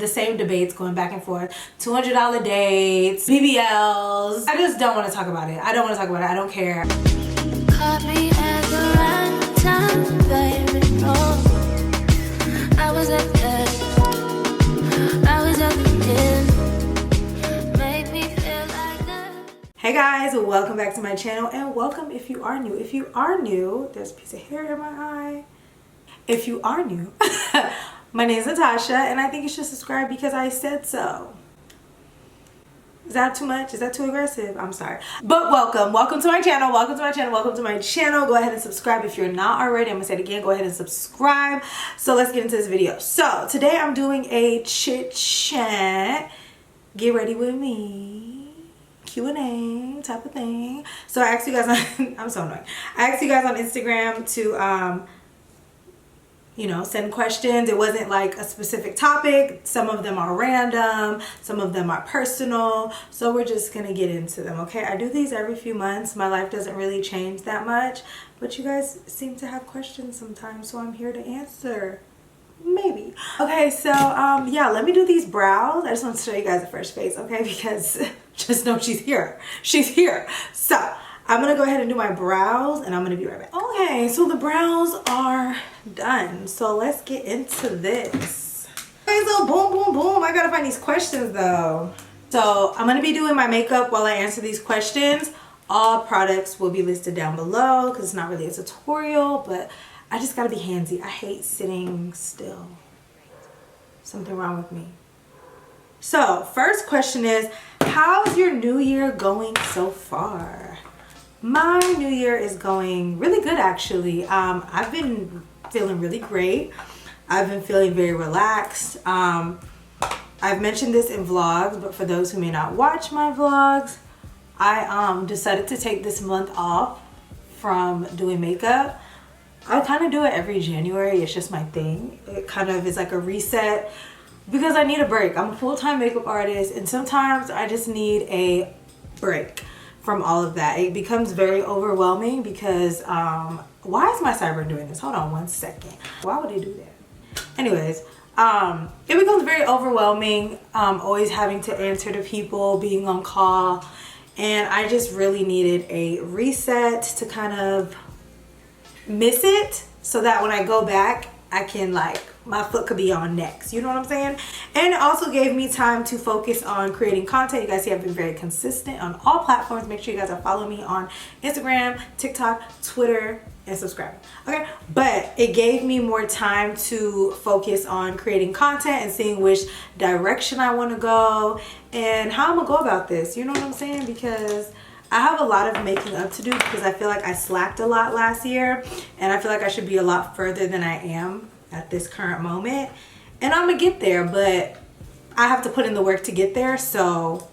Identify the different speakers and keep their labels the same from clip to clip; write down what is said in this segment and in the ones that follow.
Speaker 1: the same debates going back and forth. $200 dates, BBLs. I just don't want to talk about it. I don't want to talk about it. I don't care.
Speaker 2: Caught me at the right time, baby. Oh, I was at the end. Made me feel like that.
Speaker 1: Hey guys, welcome back to my channel, and welcome if you are new. If you are new, there's a piece of hair in my eye. If you are new, my name is Natasha, and I think you should subscribe because I said so. Is that too much? Is that too aggressive? I'm sorry. But welcome to my channel. Welcome to my channel. Welcome to my channel. Go ahead and subscribe if you're not already. I'm gonna say it again. Go ahead and subscribe. So let's get into this video. So today I'm doing a chit chat. Get ready with me. Q&A type of thing. So I asked you guys on I'm so annoying. I asked you guys on Instagram to you know, send questions. It wasn't like a specific topic. Some of them are random, some of them are personal. So we're just gonna get into them, okay? I do these every few months. My life doesn't really change that much, but you guys seem to have questions sometimes, so I'm here to answer. Maybe. Okay, so yeah, let me do these brows. I just want to show you guys the first face, okay? Because just know she's here. She's here. So I'm gonna go ahead and do my brows, and I'm gonna be right back. Okay, so the brows are done. So let's get into this. Okay, so boom, boom, boom. I gotta find these questions though. So I'm gonna be doing my makeup while I answer these questions. All products will be listed down below because it's not really a tutorial, but I just gotta be handsy. I hate sitting still. Something wrong with me. So first question is, how's your new year going so far? My new year is going really good, actually. I've been feeling really great. I've been feeling very relaxed. I've mentioned this in vlogs, but for those who may not watch my vlogs, I decided to take this month off from doing makeup. I kind of do it every January. It's just my thing. It kind of is like a reset because I need a break. I'm a full-time makeup artist, and sometimes I just need a break from all of that. It becomes very overwhelming because why is my sideburn doing this? Hold on one second. Why would it do that? Anyways, it becomes very overwhelming, always having to answer to people, being on call, and I just really needed a reset to kind of miss it so that when I go back I can, like, my foot could be on next, you know what I'm saying? And it also gave me time to focus on creating content. You guys see I've been very consistent on all platforms. Make sure you guys are following me on Instagram, TikTok, Twitter, and subscribe. Okay, but it gave me more time to focus on creating content and seeing which direction I want to go and how I'm gonna go about this, you know what I'm saying? Because I have a lot of making up to do because I feel like I slacked a lot last year, and I feel like I should be a lot further than I am at this current moment. And I'm gonna get there, but I have to put in the work to get there, so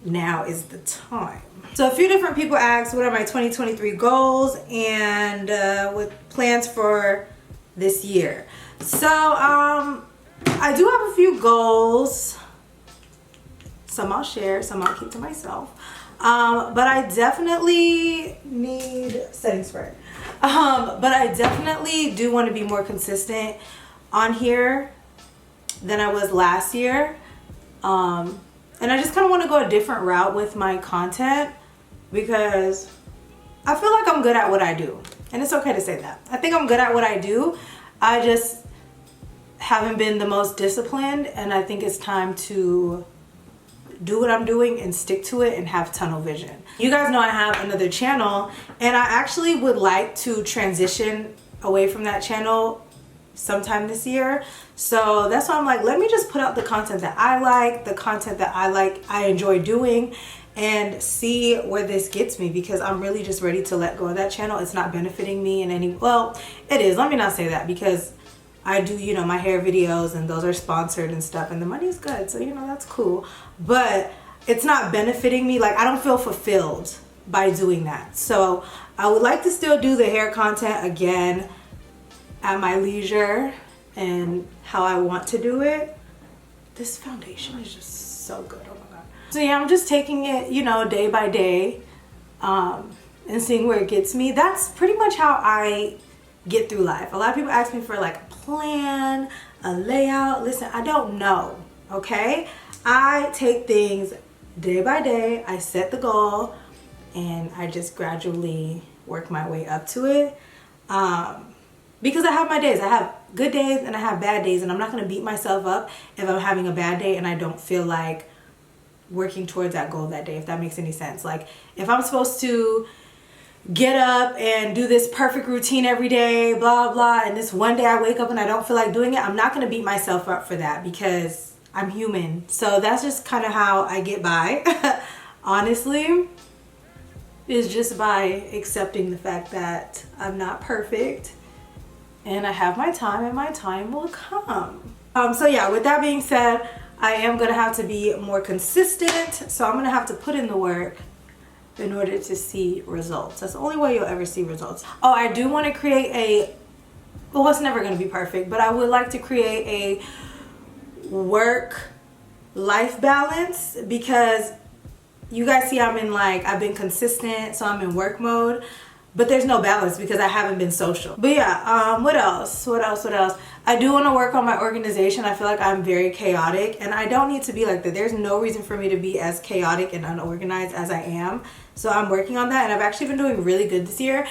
Speaker 1: now is the time. So a few different people asked what are my 2023 goals and with plans for this year. So I do have a few goals. Some I'll share, some I'll keep to myself. But I definitely need setting spray. But I definitely do want to be more consistent on here than I was last year. And I just kind of want to go a different route with my content because I feel like I'm good at what I do. And it's okay to say that. I think I'm good at what I do. I just haven't been the most disciplined, and I think it's time to do what I'm doing and stick to it and have tunnel vision. You guys know I have another channel, and I actually would like to transition away from that channel sometime this year. So that's why I'm like, let me just put out the content that I like, the content that I enjoy doing, and see where this gets me, because I'm really just ready to let go of that channel. It's not benefiting me in any, well, it is. Let me not say that, because I do, you know, my hair videos, and those are sponsored and stuff, and the money is good, so, you know, that's cool. But it's not benefiting me. Like, I don't feel fulfilled by doing that. So I would like to still do the hair content again at my leisure and how I want to do it. This foundation is just so good. Oh my god. So yeah, I'm just taking it, you know, day by day, and seeing where it gets me. That's pretty much how I get through life. A lot of people ask me for like a plan, a layout. Listen, I don't know. okay? I take things day by day. I set the goal and I just gradually work my way up to it. Because I have my days. I have good days and I have bad days, and I'm not going to beat myself up if I'm having a bad day and I don't feel like working towards that goal that day, if that makes any sense. Like, if I'm supposed to get up and do this perfect routine every day, blah blah, and this one day I wake up and I don't feel like doing it, I'm not going to beat myself up for that because I'm human. So that's just kind of how I get by. Honestly, is just by accepting the fact that I'm not perfect and I have my time and my time will come. So yeah, with that being said, I am gonna have to be more consistent. So I'm gonna have to put in the work in order to see results. That's the only way you'll ever see results. Oh, I do want to create well, it's never gonna be perfect, but I would like to create a work-life balance, because you guys see I've been consistent, so I'm in work mode. But there's no balance because I haven't been social. But yeah, what else? I do want to work on my organization. I feel like I'm very chaotic, and I don't need to be like that. There's no reason for me to be as chaotic and unorganized as I am. So I'm working on that, and I've actually been doing really good this year.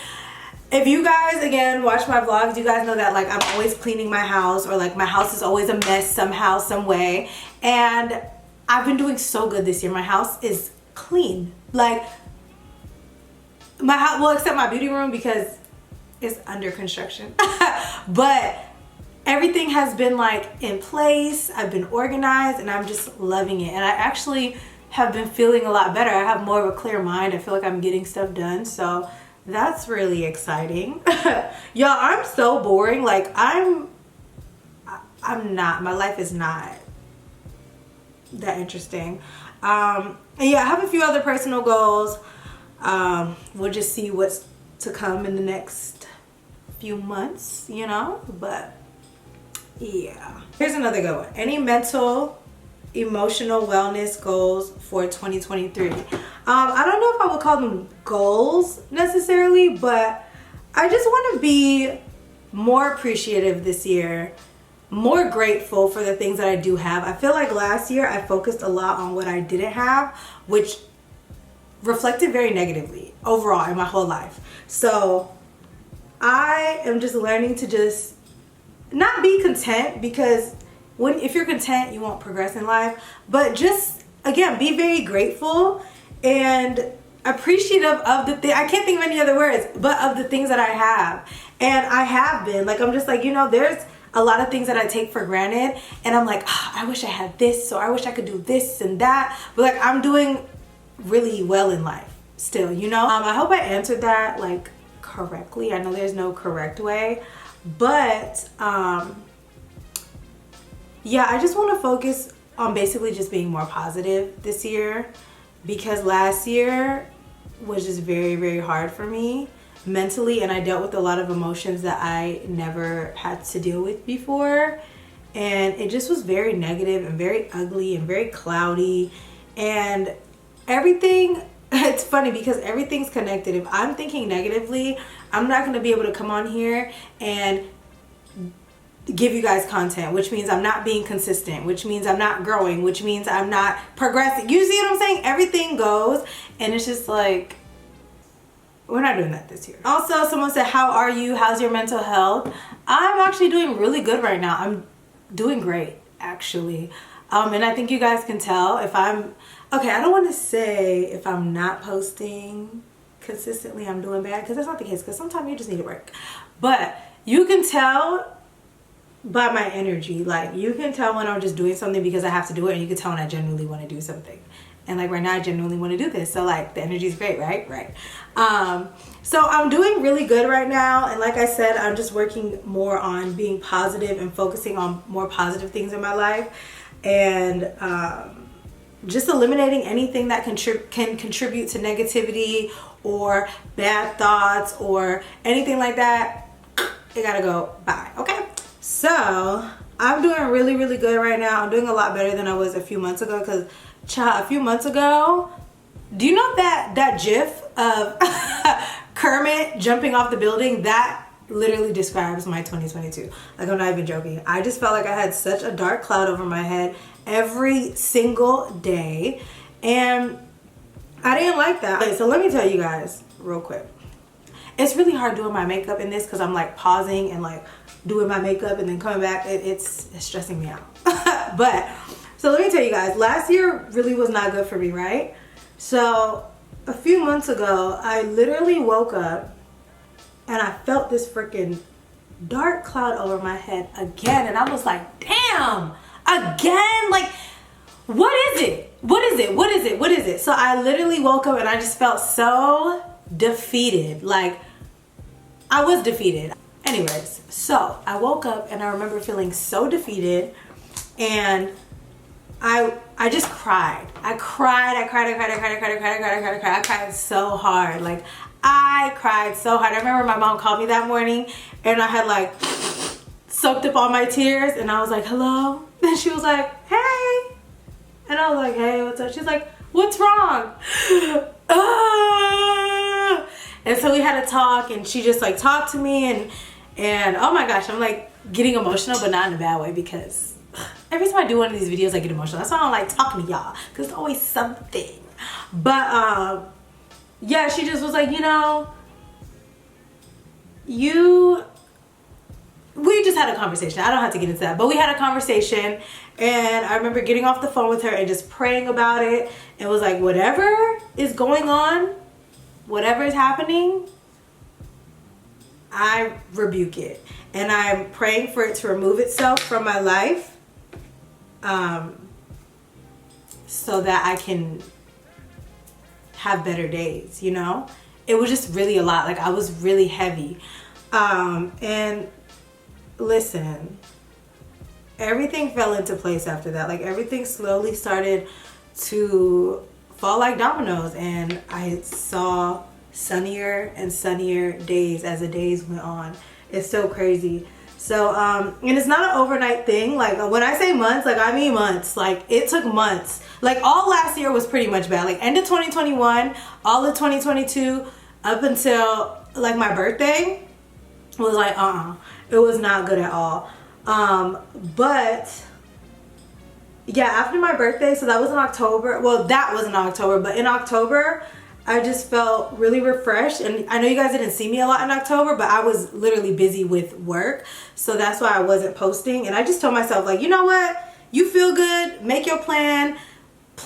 Speaker 1: If you guys, again, watch my vlogs, you guys know that like I'm always cleaning my house, or like my house is always a mess somehow, some way. And I've been doing so good this year. My house is clean. Like, my house, well, except my beauty room because it's under construction. But everything has been like in place. I've been organized and I'm just loving it. And I actually have been feeling a lot better. I have more of a clear mind. I feel like I'm getting stuff done. So that's really exciting. Y'all, I'm so boring. Like I'm not, my life is not that interesting. And yeah, I have a few other personal goals. We'll just see what's to come in the next few months, you know, but yeah. Here's another good one. Any mental, emotional wellness goals for 2023? I don't know if I would call them goals necessarily, but I just want to be more appreciative this year, more grateful for the things that I do have. I feel like last year I focused a lot on what I didn't have, which reflected very negatively overall in my whole life. So I am just learning to just not be content, because if you're content, you won't progress in life. But just, again, be very grateful and appreciative of the thing. I can't think of any other words, but of the things that I have. And I have been. Like, I'm just like, you know, there's a lot of things that I take for granted. And I'm like, oh, I wish I had this, or I wish I could do this and that. But like, I'm doing really well in life still, you know. I hope I answered that like correctly. I know there's no correct way, but yeah, I just want to focus on basically just being more positive this year, because last year was just very, very hard for me mentally, and I dealt with a lot of emotions that I never had to deal with before, and it just was very negative and very ugly and very cloudy. And everything, it's funny because everything's connected. If I'm thinking negatively, I'm not going to be able to come on here and give you guys content, which means I'm not being consistent, which means I'm not growing, which means I'm not progressing. You see what I'm saying? Everything goes, and it's just like, we're not doing that this year. Also, someone said, how are you? How's your mental health? I'm actually doing really good right now. I'm doing great, actually. And I think you guys can tell if I'm, okay, I don't want to say if I'm not posting consistently I'm doing bad, because that's not the case, because sometimes you just need to work. But you can tell by my energy. Like, you can tell when I'm just doing something because I have to do it, and you can tell when I genuinely want to do something. And like right now I genuinely want to do this, so like the energy is great, right? So I'm doing really good right now, and like I said, I'm just working more on being positive and focusing on more positive things in my life, and just eliminating anything that can contribute to negativity or bad thoughts or anything like that. It gotta go. Bye. Okay, so I'm doing really, really good right now. I'm doing a lot better than I was a few months ago, because a few months ago, do you know that gif of Kermit jumping off the building? That literally describes my 2022. Like, I'm not even joking. I just felt like I had such a dark cloud over my head, every single day, and I didn't like that. Okay, so let me tell you guys real quick. It's really hard doing my makeup in this because I'm like pausing and like doing my makeup and then coming back. It's stressing me out. But so let me tell you guys, last year really was not good for me, right? So a few months ago, I literally woke up and I felt this freaking dark cloud over my head again, and I was like, damn, again? Like, what is it? What is it? What is it? What is it? So I literally woke up and I just felt so defeated. Like, I was defeated. Anyways, so I woke up and I remember feeling so defeated, and I just cried. I cried so hard. Like, I cried so hard. I remember my mom called me that morning and I had like soaked up all my tears, and I was like, hello? And she was like, hey. And I was like, hey, what's up? She's like, what's wrong? And so we had a talk, and she just like talked to me, and oh my gosh, I'm like getting emotional, but not in a bad way, because every time I do one of these videos I get emotional. That's why I don't like talking to y'all, because it's always something. But yeah, she just was like, you know, we just had a conversation. I don't have to get into that, but we had a conversation, and I remember getting off the phone with her and just praying about it. It was like, whatever is going on, whatever is happening, I rebuke it, and I'm praying for it to remove itself from my life, so that I can have better days, you know? It was just really a lot. Like, I was really heavy. And listen, everything fell into place after that. Like, everything slowly started to fall like dominoes, and I saw sunnier and sunnier days as the days went on. It's so crazy. So and it's not an overnight thing. Like, when I say months, like, I mean months. Like, it took months. Like, all last year was pretty much bad. Like, end of 2021, all of 2022, up until like my birthday was like, it was not good at all. But yeah, after my birthday, so that was in October. Well, that was in October, but in October, I just felt really refreshed. And I know you guys didn't see me a lot in October, but I was literally busy with work. So that's why I wasn't posting. And I just told myself, like, you know what? You feel good, make your plan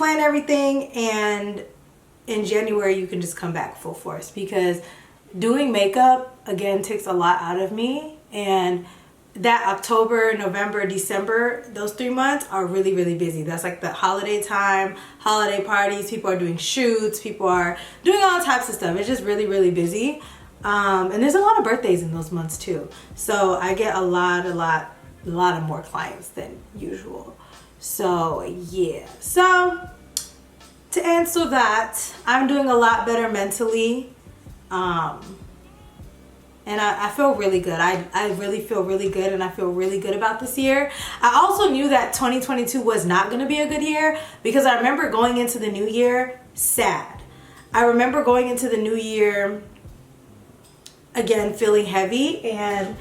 Speaker 1: everything, and in January you can just come back full force, because doing makeup again takes a lot out of me. And that October, November, December, those 3 months are really, really busy. That's like the holiday time, holiday parties, people are doing shoots, people are doing all types of stuff. It's just really, really busy. And there's a lot of birthdays in those months too. So I get a lot of more clients than usual. So yeah. So to answer that, I'm doing a lot better mentally. And I feel really good. I really feel really good, and I feel really good about this year. I also knew that 2022 was not going to be a good year, because I remember going into the new year sad. I remember going into the new year, again, feeling heavy. And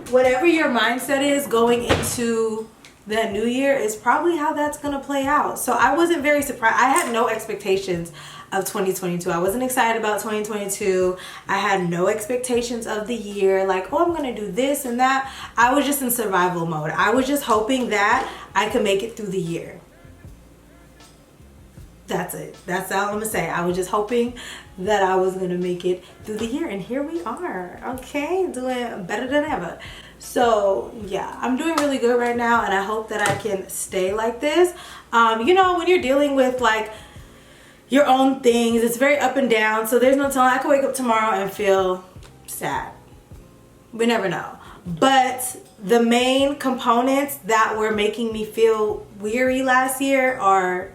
Speaker 1: whatever your mindset is going into the new year is probably how that's going to play out. So I wasn't very surprised. I had no expectations of 2022. I wasn't excited about 2022. I had no expectations of the year, like, oh, I'm gonna do this and that. I was just in survival mode. I was just hoping that I could make it through the year. That's it. That's all I'm gonna say. I was just hoping that I was gonna make it through the year, and here we are. Okay, doing better than ever. So yeah, I'm doing really good right now, and I hope that I can stay like this. You know, when you're dealing with like your own things, it's very up and down. So there's no telling. I could wake up tomorrow and feel sad. We never know. But the main components that were making me feel weary last year are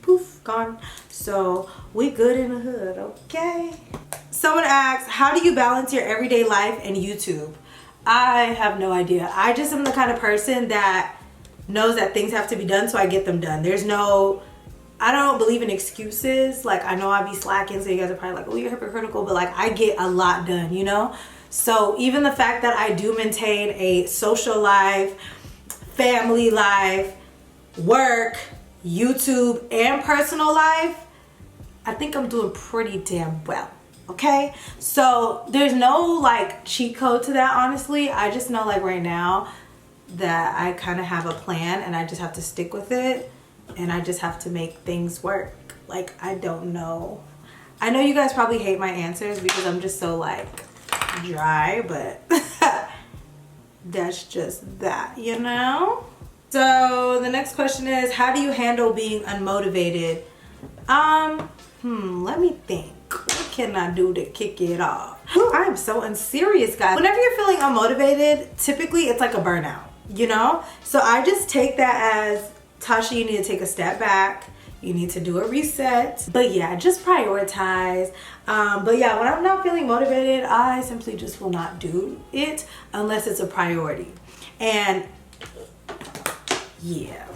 Speaker 1: poof, gone. So we good in the hood, okay? Someone asks, how do you balance your everyday life and YouTube? I have no idea. I just am the kind of person that knows that things have to be done, so I get them done. I don't believe in excuses. Like, I know I be slacking, so you guys are probably like, oh, you're hypocritical, but like, I get a lot done, you know? So even the fact that I do maintain a social life, family life, work, YouTube, and personal life, I think I'm doing pretty damn well. Okay, so there's no like cheat code to that, honestly. I just know like right now that I kind of have a plan and I just have to stick with it, and I just have to make things work. Like, I don't know. I know you guys probably hate my answers because I'm just so like dry, but that's just that, you know? So the next question is, how do you handle being unmotivated? Let me think. What can I do to kick it off? I am so unserious, guys. Whenever you're feeling unmotivated, typically it's like a burnout, you know? So I just take that as, Tasha, you need to take a step back. You need to do a reset. But yeah, just prioritize. But yeah, when I'm not feeling motivated, I simply just will not do it unless it's a priority. And yeah.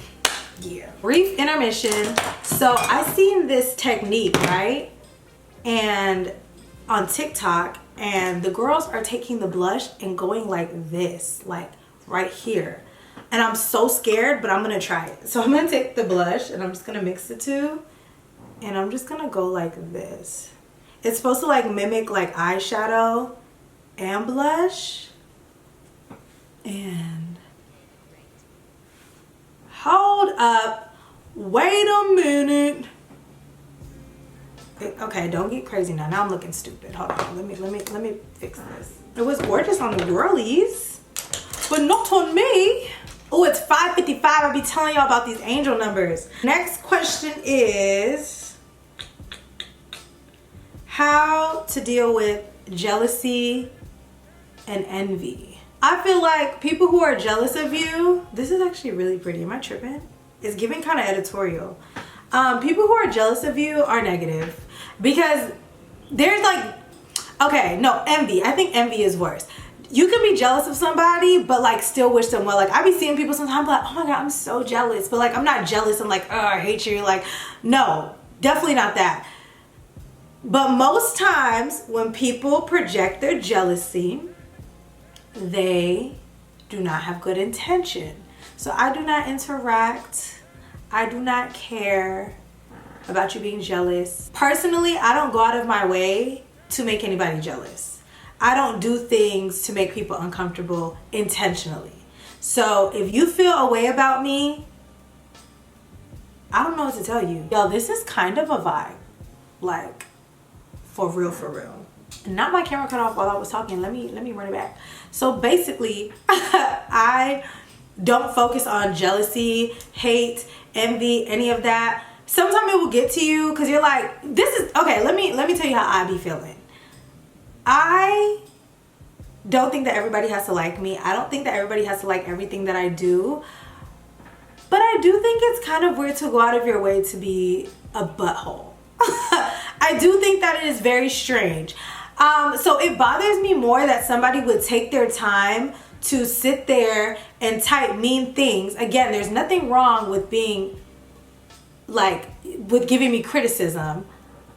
Speaker 1: Brief intermission. So I seen this technique, right? And on TikTok, and the girls are taking the blush and going like this, like right here. And I'm so scared, but I'm gonna try it. So I'm gonna take the blush and I'm just gonna mix the two, and I'm just gonna go like this. It's supposed to like mimic like eyeshadow and blush. And hold up, wait a minute. Okay, don't get crazy now. Now I'm looking stupid. Hold on, let me fix this. It was gorgeous on the girlies, but not on me. Oh, it's 5:55. I'll be telling y'all about these angel numbers. Next question is how to deal with jealousy and envy. I feel like people who are jealous of you, this is actually really pretty. Am I tripping? It's giving kind of editorial. People who are jealous of you are negative because there's like, okay, no, envy. I think envy is worse. You can be jealous of somebody, but like still wish them well. Like I be seeing people sometimes like, oh my God, I'm so jealous. But like, I'm not jealous and like, oh, I hate you. Like, no, definitely not that. But most times when people project their jealousy, they do not have good intention. So I do not interact. I do not care about you being jealous. Personally, I don't go out of my way to make anybody jealous. I don't do things to make people uncomfortable intentionally. So if you feel a way about me, I don't know what to tell you. Yo, this is kind of a vibe. Like, for real, for real. Not my camera cut off while I was talking. Let me run it back. So basically, I don't focus on jealousy, hate, envy, any of that. Sometimes it will get to you because you're like, this is, okay, let me tell you how I be feeling. I don't think that everybody has to like me. I don't think that everybody has to like everything that I do. But I do think it's kind of weird to go out of your way to be a butthole. I do think that it is very strange. So it bothers me more that somebody would take their time to sit there and type mean things. Again, there's nothing wrong with being like, with giving me criticism,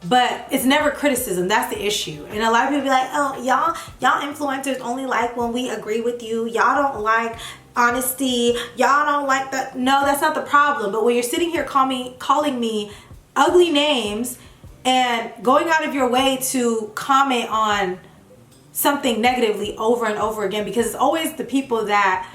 Speaker 1: but it's never criticism. That's the issue. And a lot of people be like, oh, y'all influencers only like when we agree with you. Y'all don't like honesty. Y'all don't like that. No, that's not the problem. But when you're sitting here calling me ugly names and going out of your way to comment on something negatively over and over again, because it's always the people that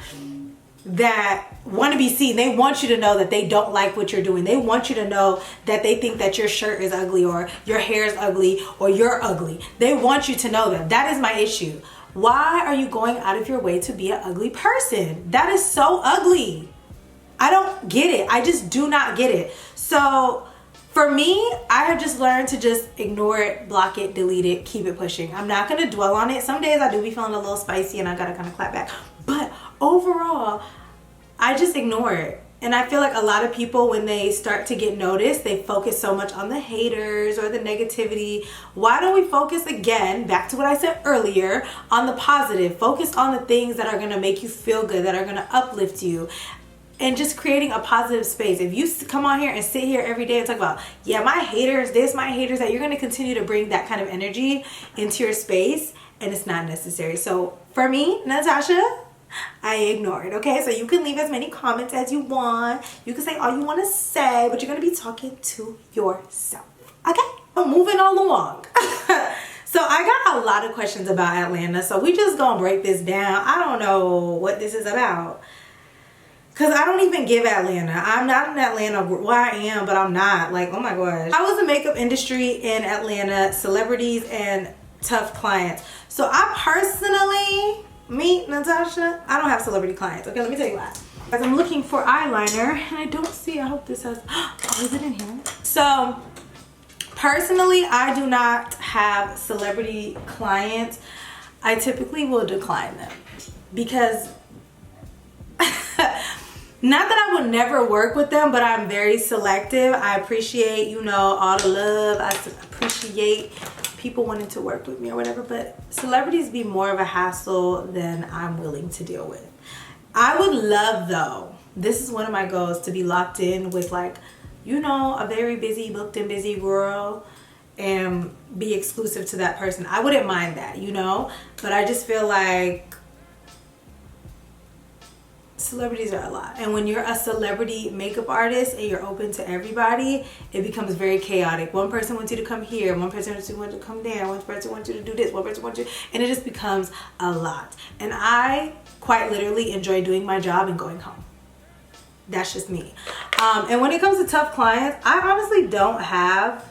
Speaker 1: want to be seen. They want you to know that they don't like what you're doing. They want you to know that they think that your shirt is ugly or your hair is ugly or you're ugly. They want you to know that. That is my issue. Why are you going out of your way to be an ugly person? That is so ugly. I don't get it. I just do not get it. So for me, I have just learned to just ignore it, block it, delete it, keep it pushing. I'm not going to dwell on it. Some days I do be feeling a little spicy and I got to kind of clap back. But overall, I just ignore it. And I feel like a lot of people, when they start to get noticed, they focus so much on the haters or the negativity. Why don't we focus, again, back to what I said earlier, on the positive? Focus on the things that are going to make you feel good, that are going to uplift you. And just creating a positive space. If you come on here and sit here every day and talk about, yeah, my haters this, my haters that, you're going to continue to bring that kind of energy into your space, and it's not necessary. So for me, Natasha, I ignore it, okay? So you can leave as many comments as you want. You can say all you want to say, but you're going to be talking to yourself, okay? I'm moving all along. So I got a lot of questions about Atlanta, so we just gonna break this down. I don't know what this is about, because I don't even give Atlanta. I'm not in Atlanta. Well, I am, but I'm not. Like, oh my gosh. I was the makeup industry in Atlanta, celebrities and tough clients. So I personally, me, Natasha, I don't have celebrity clients. Okay, let me tell you why. As I'm looking for eyeliner, and I don't see, I hope this has, oh, is it in here? So, personally, I do not have celebrity clients. I typically will decline them because not that I would never work with them, but I'm very selective. I appreciate, you know, all the love. I appreciate people wanting to work with me or whatever, but celebrities be more of a hassle than I'm willing to deal with. I would love, though, this is one of my goals, to be locked in with, like, you know, a very busy, booked and busy girl and be exclusive to that person. I wouldn't mind that, you know, but I just feel like celebrities are a lot. And when you're a celebrity makeup artist and you're open to everybody, it becomes very chaotic. One person wants you to come here, one person wants you to come there, one person wants you to do this, one person wants you, and it just becomes a lot. And I quite literally enjoy doing my job and going home. That's just me. And when it comes to tough clients, I honestly don't have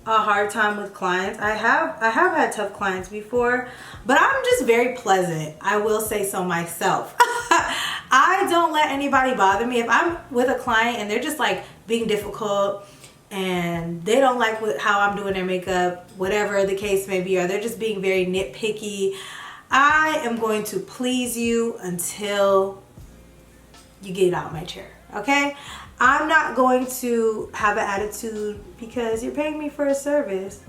Speaker 1: a hard time with clients. I have had tough clients before, but I'm just very pleasant. I will say so myself. I don't let anybody bother me. If I'm with a client and they're just like being difficult and they don't like how I'm doing their makeup, whatever the case may be, or they're just being very nitpicky, I am going to please you until you get out of my chair, okay? I'm not going to have an attitude because you're paying me for a service,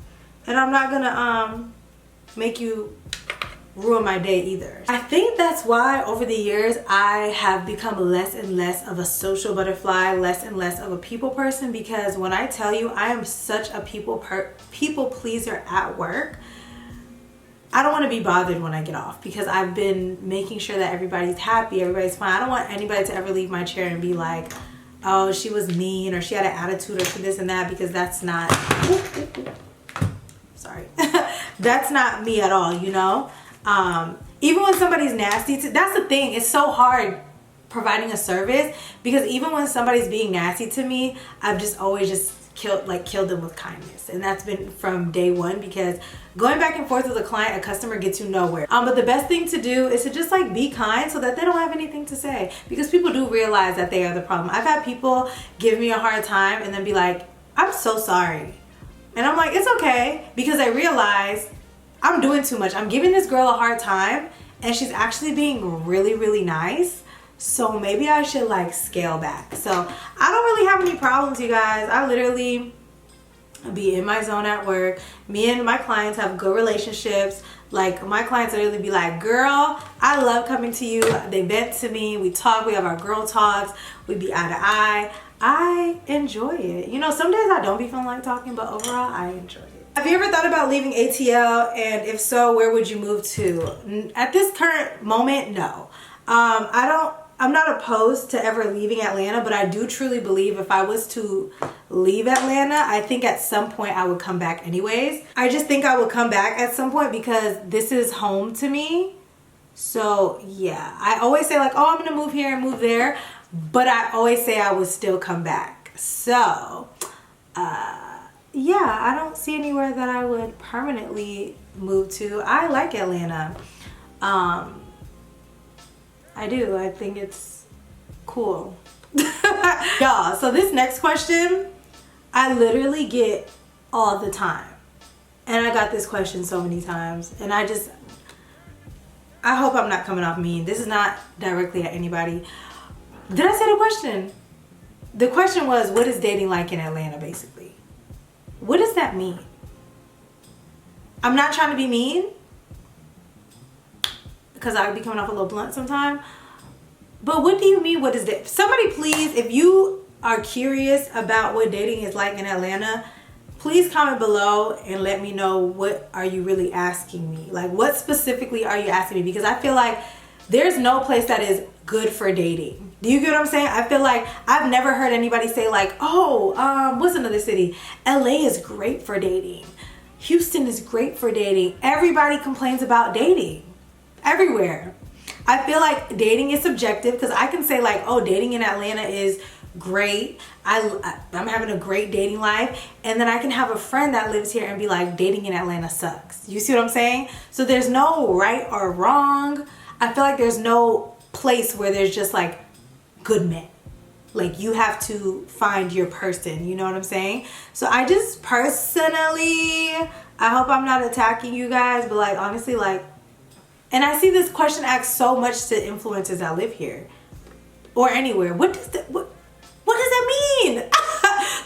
Speaker 1: and I'm not gonna make you ruin my day either. I think that's why over the years I have become less and less of a social butterfly, less and less of a people person, because when I tell you I am such a people pleaser at work, I don't want to be bothered when I get off, because I've been making sure that everybody's happy, everybody's fine. I don't want anybody to ever leave my chair and be like, oh, she was mean, or she had an attitude, or she this and that, because that's not, sorry, that's not me at all, you know? Even when somebody's nasty, that's the thing, it's so hard providing a service, because even when somebody's being nasty to me, I've just always just killed them with kindness. And that's been from day one, because going back and forth with a client, a customer, gets you nowhere. But the best thing to do is to just like be kind so that they don't have anything to say, because people do realize that they are the problem. I've had people give me a hard time and then be like, I'm so sorry. And I'm like, it's okay, because I realize I'm doing too much. I'm giving this girl a hard time and she's actually being really, really nice. So maybe I should like scale back. So I don't really have any problems, you guys. I literally be in my zone at work. Me and my clients have good relationships. Like, my clients literally be like, girl, I love coming to you. They vent to me. We talk. We have our girl talks. We be eye to eye. I enjoy it. You know, some days I don't be feeling like talking, but overall I enjoy it. Have you ever thought about leaving ATL? And if so, where would you move to? At this current moment, no. I'm not opposed to ever leaving Atlanta, but I do truly believe if I was to leave Atlanta, I think at some point I would come back anyways. I just think I would come back at some point because this is home to me. So yeah, I always say like, oh, I'm gonna move here and move there, but I always say I would still come back. So yeah, I don't see anywhere that I would permanently move to. I like Atlanta. I do. I think it's cool. Y'all, so this next question, I literally get all the time. And I got this question so many times. And I hope I'm not coming off mean. This is not directly at anybody. Did I say the question? The question was, what is dating like in Atlanta, basically? What does that mean? I'm not trying to be mean, because I would be coming off a little blunt sometimes. But what do you mean, what is that? Somebody please, if you are curious about what dating is like in Atlanta, please comment below and let me know, what are you really asking me? Like, what specifically are you asking me? Because I feel like there's no place that is good for dating. Do you get what I'm saying? I feel like I've never heard anybody say like, oh, what's another city? LA is great for dating. Houston is great for dating. Everybody complains about dating everywhere. I feel like dating is subjective because I can say like, oh, dating in Atlanta is great. I'm having a great dating life. And then I can have a friend that lives here and be like, dating in Atlanta sucks. You see what I'm saying? So there's no right or wrong. I feel like there's no place where there's just like good men. Like you have to find your person, you know what I'm saying? So I just personally, I hope I'm not attacking you guys, but like honestly, like, and I see this question asked so much to influencers that live here or anywhere. What does that mean?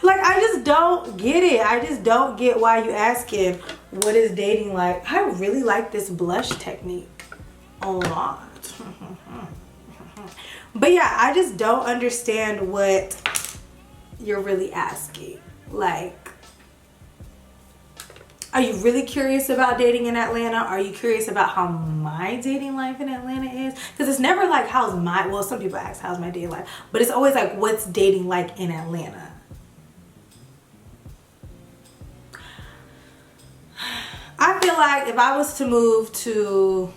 Speaker 1: Like I just don't get it. I just don't get why you asking what is dating like. I really like this blush technique a lot. But yeah, I just don't understand what you're really asking. Like, are you really curious about dating in Atlanta? Are you curious about how my dating life in Atlanta is? Because it's never like, well, some people ask, how's my dating life? But it's always like, what's dating like in Atlanta? I feel like if I was to move to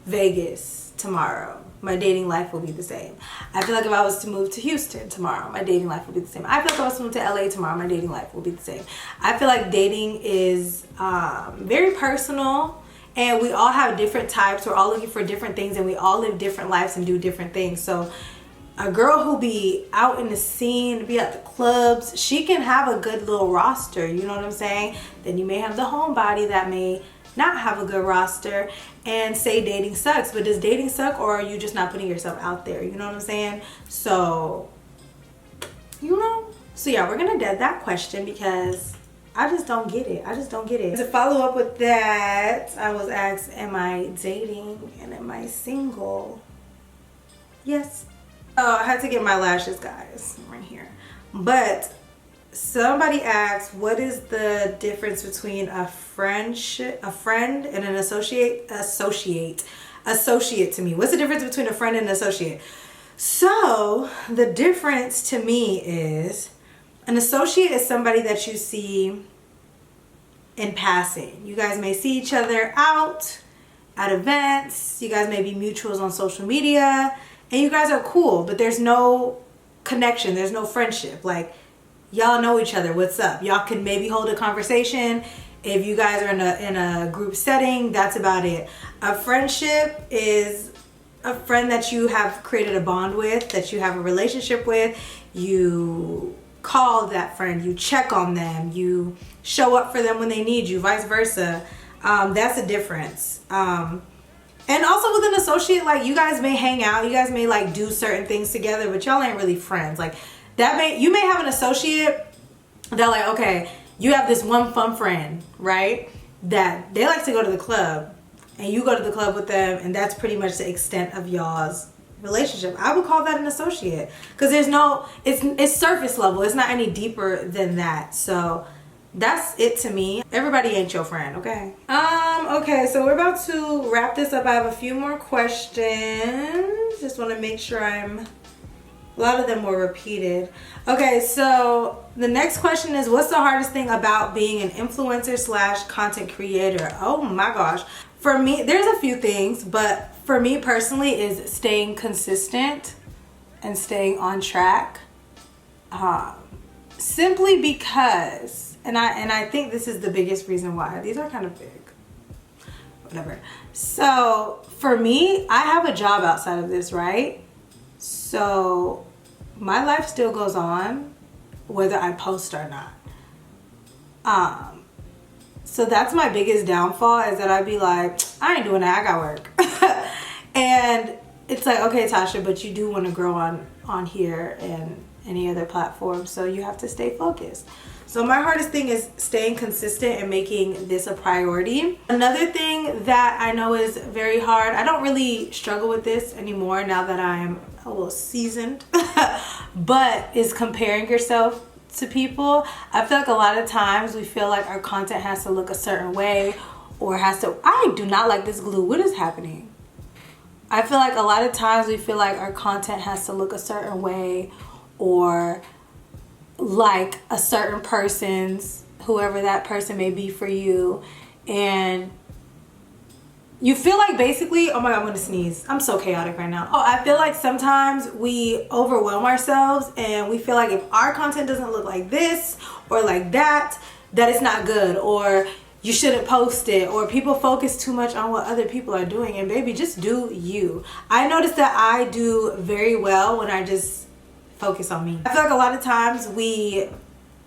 Speaker 1: Vegas tomorrow, my dating life will be the same. I feel like if I was to move to Houston tomorrow, my dating life will be the same. I feel like if I was to move to LA tomorrow, my dating life will be the same. I feel like dating is very personal, and we all have different types. We're all looking for different things, and we all live different lives and do different things. So a girl who be out in the scene, be at the clubs, she can have a good little roster, you know what I'm saying? Then you may have the homebody that may not have a good roster and say dating sucks. But does dating suck, or are you just not putting yourself out there? You know what I'm saying? So, you know. So yeah, we're gonna dead that question because I just don't get it. I just don't get it. To follow up with that, I was asked, am I dating and am I single? Yes. Oh, I had to get my lashes, guys, right here. But somebody asked, what is the difference between a friend and an associate to me? What's the difference between a friend and an associate? So the difference to me is an associate is somebody that you see in passing. You guys may see each other out at events. You guys may be mutuals on social media and you guys are cool, but there's no connection. There's no friendship. Like, y'all know each other. What's up? Y'all can maybe hold a conversation. If you guys are in a group setting, that's about it. A friendship is a friend that you have created a bond with, that you have a relationship with. You call that friend, you check on them, you show up for them when they need you, vice versa. That's a difference. And also with an associate, like, you guys may hang out, you guys may like do certain things together, but y'all ain't really friends. Like, you may have an associate that, like, okay, you have this one fun friend, right, that they like to go to the club, and you go to the club with them, and that's pretty much the extent of y'all's relationship. I would call that an associate, because it's surface level. It's not any deeper than that. So that's it to me. Everybody ain't your friend, okay? Okay, so we're about to wrap this up. I have a few more questions. Just want to make sure a lot of them were repeated. Okay, so the next question is, what's the hardest thing about being an influencer / content creator? Oh my gosh. For me, there's a few things, but for me personally is staying consistent and staying on track. Simply because, and I think this is the biggest reason why. These are kind of big. Whatever. So for me, I have a job outside of this, right? So my life still goes on whether I post or not. So that's my biggest downfall, is that I'd be like, I ain't doing that, I got work. And it's like, okay, Tasha, but you do want to grow on here and any other platform, so you have to stay focused. So my hardest thing is staying consistent and making this a priority. Another thing that I know is very hard, I don't really struggle with this anymore now that I'm a little seasoned, but is comparing yourself to people. I feel like a lot of times we feel like our content has to look a certain way, or I do not like this glue. What is happening? I feel like a lot of times we feel like our content has to look a certain way, or like a certain person's, whoever that person may be for you, and you feel like basically, oh my god, I'm gonna sneeze. I'm so chaotic right now. Oh, I feel like sometimes we overwhelm ourselves and we feel like if our content doesn't look like this or like that, that it's not good, or you shouldn't post it, or people focus too much on what other people are doing. And baby, just do you. I noticed that I do very well when I just focus on me. I feel like a lot of times we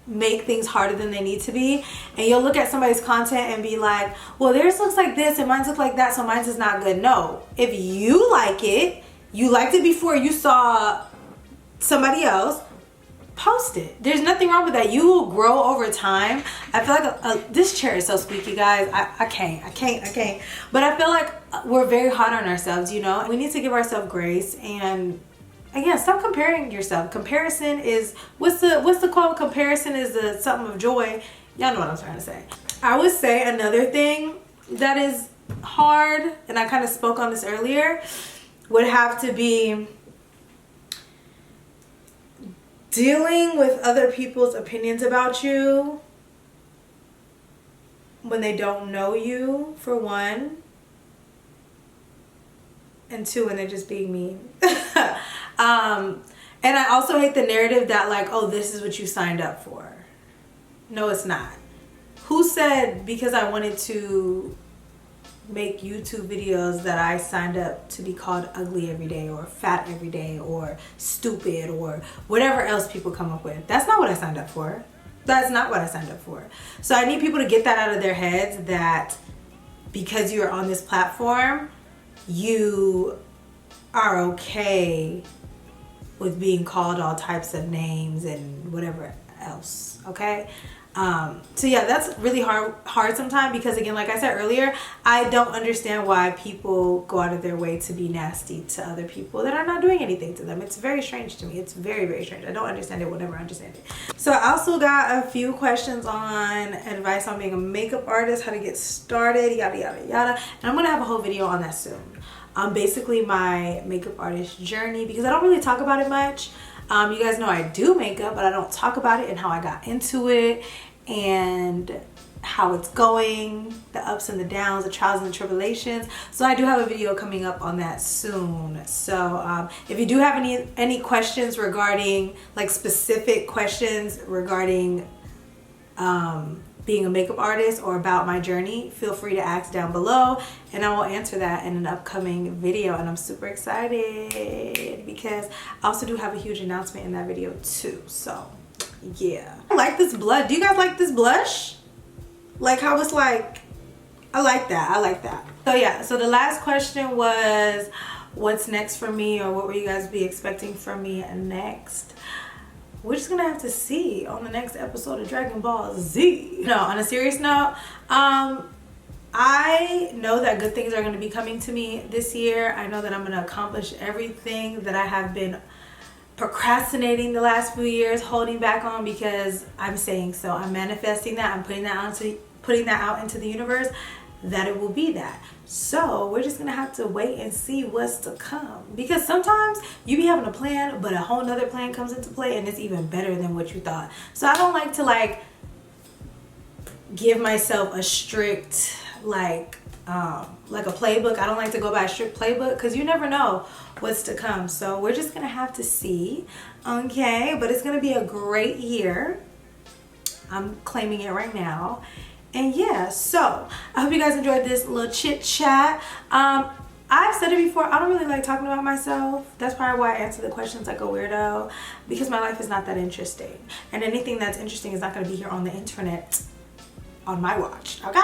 Speaker 1: make things harder than they need to be, and you'll look at somebody's content and be like, well, theirs looks like this and mine's look like that, so mine's is not good. No, if you like it, you liked it before you saw somebody else, post it. There's nothing wrong with that. You will grow over time. I feel like this chair is so squeaky, guys. I can't. But I feel like we're very hard on ourselves, you know. We need to give ourselves grace, and again, stop comparing yourself. Comparison is, what's the quote? Comparison is the something of joy. Y'all know what I'm trying to say. I would say another thing that is hard, and I kind of spoke on this earlier, would have to be dealing with other people's opinions about you when they don't know you, for one, and two, when they're just being mean. And I also hate the narrative that like, oh, this is what you signed up for. No, it's not. Who said because I wanted to make YouTube videos that I signed up to be called ugly every day, or fat every day, or stupid, or whatever else people come up with? That's not what I signed up for. That's not what I signed up for. So I need people to get that out of their heads, that because you're on this platform, you are okay with being called all types of names and whatever else, okay? So yeah, that's really hard sometimes, because again, like I said earlier, I don't understand why people go out of their way to be nasty to other people that are not doing anything to them. It's very strange to me. It's very, very strange. I don't understand it. Will never understand it. So I also got a few questions on advice on being a makeup artist, how to get started, yada, yada, yada. And I'm gonna have a whole video on that soon. Basically my makeup artist journey, because I don't really talk about it much. You guys know I do makeup, but I don't talk about it, and how I got into it, and how it's going, the ups and the downs, the trials and the tribulations. So I do have a video coming up on that soon. So if you do have any questions regarding, like specific questions regarding being a makeup artist or about my journey, feel free to ask down below, and I will answer that in an upcoming video. And I'm super excited because I also do have a huge announcement in that video too. So yeah, I like this blush. Do you guys like this blush? Like how it's like, I like that. So yeah, so the last question was what's next for me, or what will you guys be expecting from me next? We're just gonna have to see on the next episode of Dragon Ball Z. No, on a serious note, I know that good things are gonna be coming to me this year. I know that I'm gonna accomplish everything that I have been procrastinating the last few years, holding back on, because I'm saying so. I'm manifesting that. I'm putting that out into the universe, that it will be that. So we're just gonna have to wait and see what's to come, because sometimes you be having a plan but a whole nother plan comes into play and it's even better than what you thought. So I don't like to like give myself a strict like a playbook. I don't like to go by a strict playbook, because you never know what's to come. So we're just gonna have to see, okay? But it's gonna be a great year. I'm claiming it right now. And yeah, so I hope you guys enjoyed this little chit chat. I've said it before, I don't really like talking about myself. That's probably why I answer the questions like a weirdo, because my life is not that interesting, and anything that's interesting is not going to be here on the internet on my watch, okay?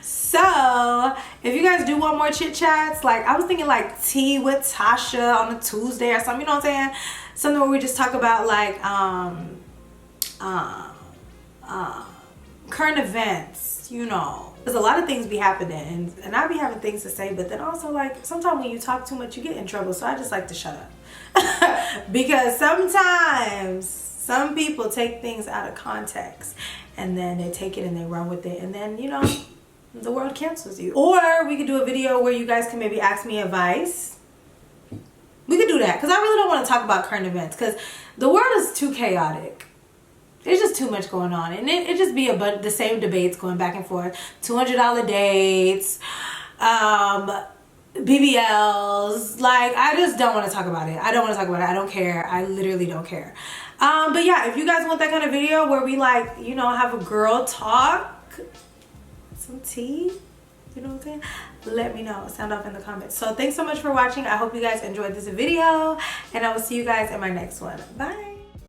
Speaker 1: So if you guys do want more chit chats, like I was thinking like tea with Tasha on a Tuesday or something, you know what I'm saying? Something where we just talk about like current events, you know. There's a lot of things be happening, and I be having things to say, but then also like sometimes when you talk too much you get in trouble, so I just like to shut up. Because sometimes some people take things out of context and then they take it and they run with it, and then, you know, the world cancels you. Or we could do a video where you guys can maybe ask me advice. We could do that because I really don't want to talk about current events because the world is too chaotic. There's just too much going on, and it just be the same debates going back and forth. $200 dates, BBLs. Like, I just don't want to talk about it. I don't want to talk about it. I don't care. I literally don't care. But yeah, if you guys want that kind of video where we, like, you know, have a girl talk, some tea, you know what I'm saying, let me know. Sound off in the comments. So thanks so much for watching. I hope you guys enjoyed this video, and I will see you guys in my next one. Bye.